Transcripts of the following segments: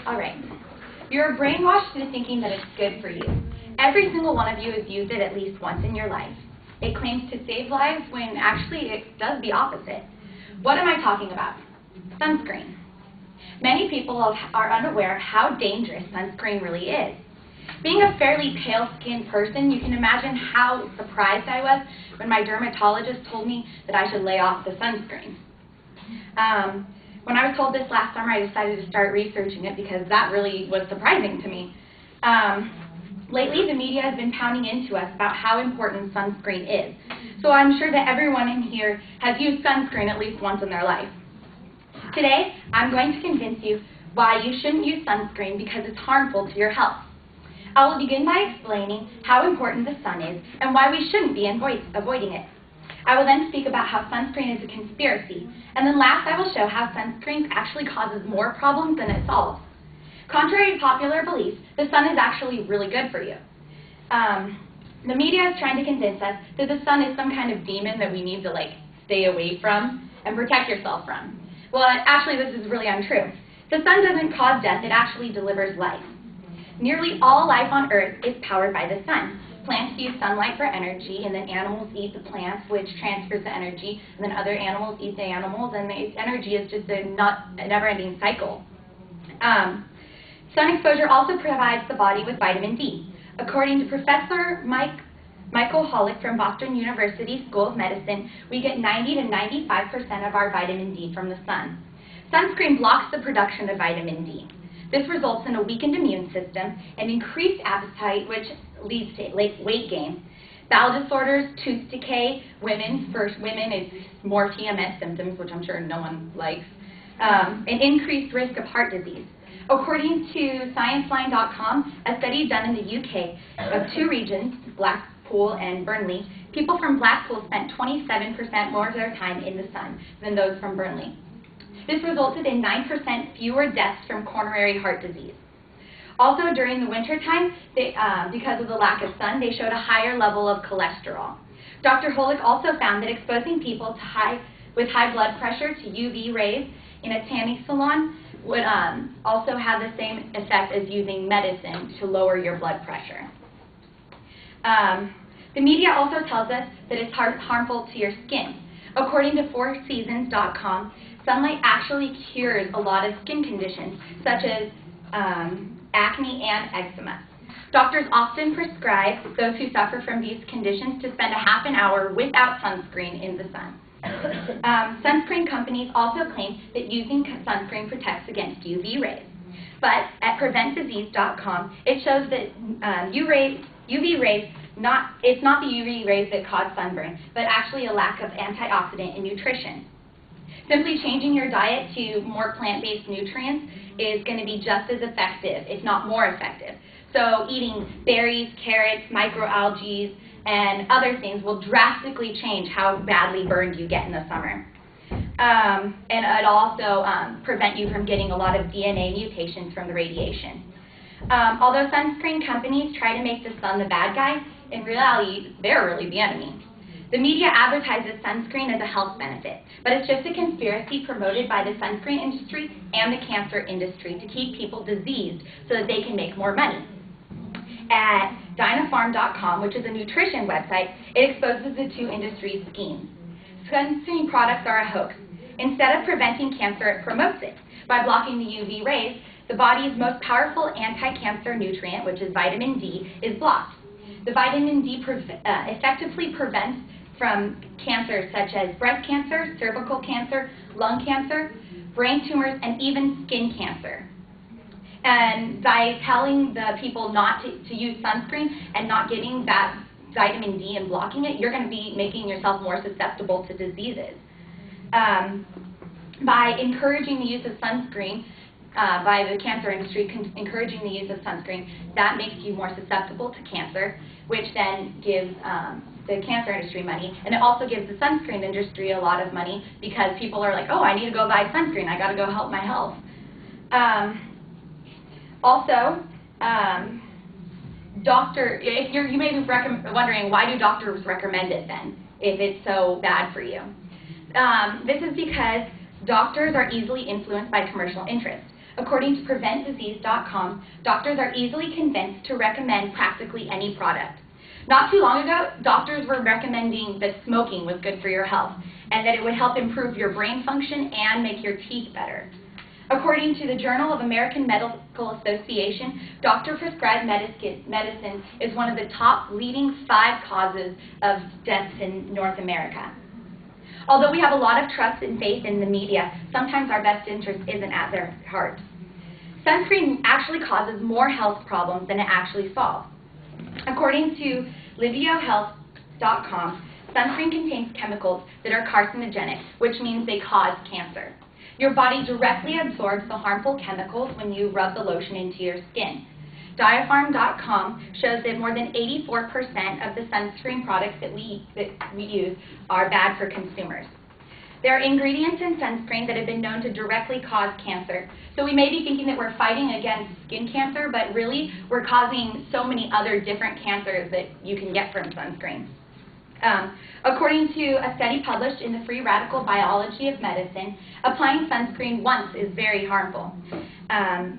All right. You're brainwashed into thinking that it's good for you. Every single one of you has used it at least once in your life. It claims to save lives when actually it does the opposite. What am I talking about? Sunscreen. Many people are unaware of how dangerous sunscreen really is. Being a fairly pale-skinned person, you can imagine how surprised I was when my dermatologist told me that I should lay off the sunscreen. When I was told this last summer, I decided to start researching it because that really was surprising to me. Lately, the media has been pounding into us about how important sunscreen is. So I'm sure that everyone in here has used sunscreen at least once in their life. Today, I'm going to convince you why you shouldn't use sunscreen because it's harmful to your health. I will begin by explaining how important the sun is and why we shouldn't be avoiding it. I will then speak about how sunscreen is a conspiracy, and then last I will show how sunscreen actually causes more problems than it solves. Contrary to popular belief, the sun is actually really good for you. The media is trying to convince us that the sun is some kind of demon that we need to stay away from and protect yourself from. Well, actually this is really untrue. The sun doesn't cause death, it actually delivers life. Nearly all life on Earth is powered by the sun. Plants use sunlight for energy, and then animals eat the plants, which transfers the energy, and then other animals eat the animals, and the energy is just a never-ending cycle. Sun exposure also provides the body with vitamin D. According to Professor Michael Hollick from Boston University School of Medicine, we get 90 to 95% of our vitamin D from the sun. Sunscreen blocks the production of vitamin D. This results in a weakened immune system and increased appetite, which leads to weight gain. Bowel disorders, tooth decay, for women it's more PMS symptoms, which I'm sure no one likes, an increased risk of heart disease. According to ScienceLine.com, a study done in the UK of two regions, Blackpool and Burnley, people from Blackpool spent 27% more of their time in the sun than those from Burnley. This resulted in 9% fewer deaths from coronary heart disease. Also, during the wintertime, because of the lack of sun, they showed a higher level of cholesterol. Dr. Hollick also found that exposing people with high blood pressure to UV rays in a tanning salon would also have the same effect as using medicine to lower your blood pressure. The media also tells us that it's harmful to your skin. According to FourSeasons.com, sunlight actually cures a lot of skin conditions, such as acne and eczema. Doctors often prescribe those who suffer from these conditions to spend a half an hour without sunscreen in the sun. Sunscreen companies also claim that using sunscreen protects against UV rays. But at PreventDisease.com, it shows that UV rays, it's not the UV rays that cause sunburn, but actually a lack of antioxidant and nutrition. Simply changing your diet to more plant-based nutrients is going to be just as effective, if not more effective. So eating berries, carrots, microalgae, and other things will drastically change how badly burned you get in the summer. And it'll also prevent you from getting a lot of DNA mutations from the radiation. Although sunscreen companies try to make the sun the bad guy, in reality, they're really the enemy. The media advertises sunscreen as a health benefit, but it's just a conspiracy promoted by the sunscreen industry and the cancer industry to keep people diseased so that they can make more money. At Dynafarm.com, which is a nutrition website, it exposes the two industries' schemes. Sunscreen products are a hoax. Instead of preventing cancer, it promotes it. By blocking the UV rays, the body's most powerful anti-cancer nutrient, which is vitamin D, is blocked. The vitamin D effectively prevents from cancers such as breast cancer, cervical cancer, lung cancer, brain tumors, and even skin cancer. And by telling the people not to use sunscreen and not getting that vitamin D and blocking it, you're going to be making yourself more susceptible to diseases. By encouraging the use of sunscreen, by the cancer industry encouraging the use of sunscreen, that makes you more susceptible to cancer, which then gives the cancer industry money, and it also gives the sunscreen industry a lot of money because people are like, oh, I need to go buy sunscreen, I got to go help my health. You may be wondering, why do doctors recommend it then, if it's so bad for you? This is because Doctors are easily influenced by commercial interests. According to PreventDisease.com, doctors are easily convinced to recommend practically any product. Not too long ago, doctors were recommending that smoking was good for your health and that it would help improve your brain function and make your teeth better. According to the Journal of American Medical Association, doctor-prescribed medicine is one of the top leading 5 causes of deaths in North America. Although we have a lot of trust and faith in the media, sometimes our best interest isn't at their heart. Sunscreen actually causes more health problems than it actually solves. According to liviohealth.com, sunscreen contains chemicals that are carcinogenic, which means they cause cancer. Your body directly absorbs the harmful chemicals when you rub the lotion into your skin. Diapharm.com shows that more than 84% of the sunscreen products that we use are bad for consumers. There are ingredients in sunscreen that have been known to directly cause cancer. So we may be thinking that we're fighting against skin cancer, but really we're causing so many other different cancers that you can get from sunscreen. According to a study published in the Free Radical Biology of Medicine, applying sunscreen once is very harmful.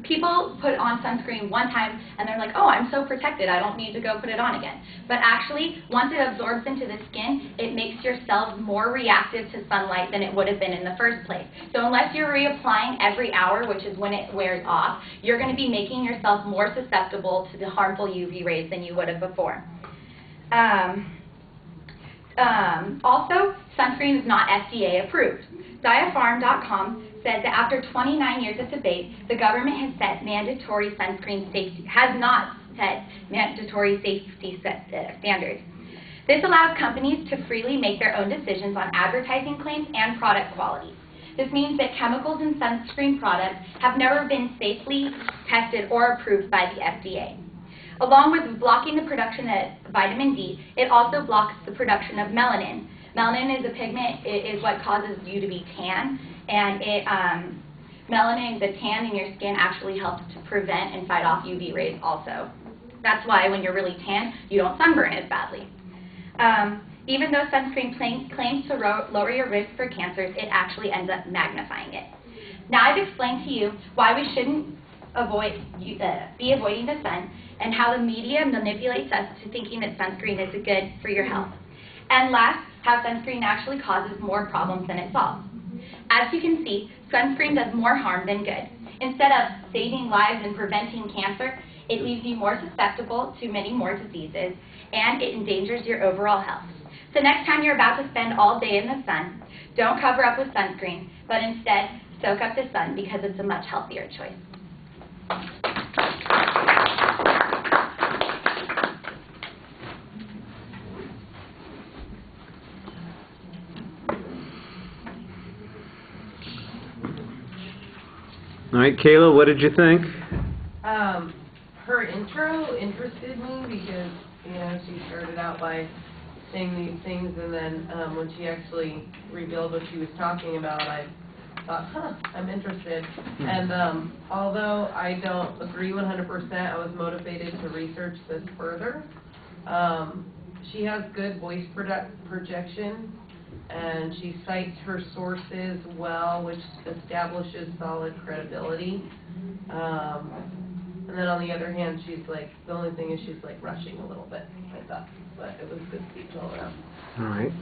People put on sunscreen one time and they're like, oh, I'm so protected, I don't need to go put it on again. But actually, once it absorbs into the skin, it makes your cells more reactive to sunlight than it would have been in the first place. So unless you're reapplying every hour, which is when it wears off, you're going to be making yourself more susceptible to the harmful UV rays than you would have before. Also, sunscreen is not FDA approved. Diapharm.com says that after 29 years of debate, the government has not set mandatory safety standards. This allows companies to freely make their own decisions on advertising claims and product quality. This means that chemicals in sunscreen products have never been safely tested or approved by the FDA. Along with blocking the production of vitamin D, it also blocks the production of melanin. Melanin is a pigment, it is what causes you to be tan, and melanin, the tan in your skin, actually helps to prevent and fight off UV rays also. That's why when you're really tan, you don't sunburn as badly. Even though sunscreen claims to lower your risk for cancers, it actually ends up magnifying it. Now I've explained to you why we shouldn't be avoiding the sun, and how the media manipulates us to thinking that sunscreen is good for your health. And last, how sunscreen actually causes more problems than it solves. As you can see, sunscreen does more harm than good. Instead of saving lives and preventing cancer, it leaves you more susceptible to many more diseases, and it endangers your overall health. So next time you're about to spend all day in the sun, don't cover up with sunscreen, but instead soak up the sun because it's a much healthier choice. All right, Kayla, what did you think? Her intro interested me because, you know, she started out by saying these things, and then when she actually revealed what she was talking about, I thought, I'm interested. And although I don't agree 100%, I was motivated to research this further. She has good voice projection, and she cites her sources well, which establishes solid credibility. And then on the other hand, she's like, the only thing is she's like rushing a little bit, I thought. But it was good speech all around. All right.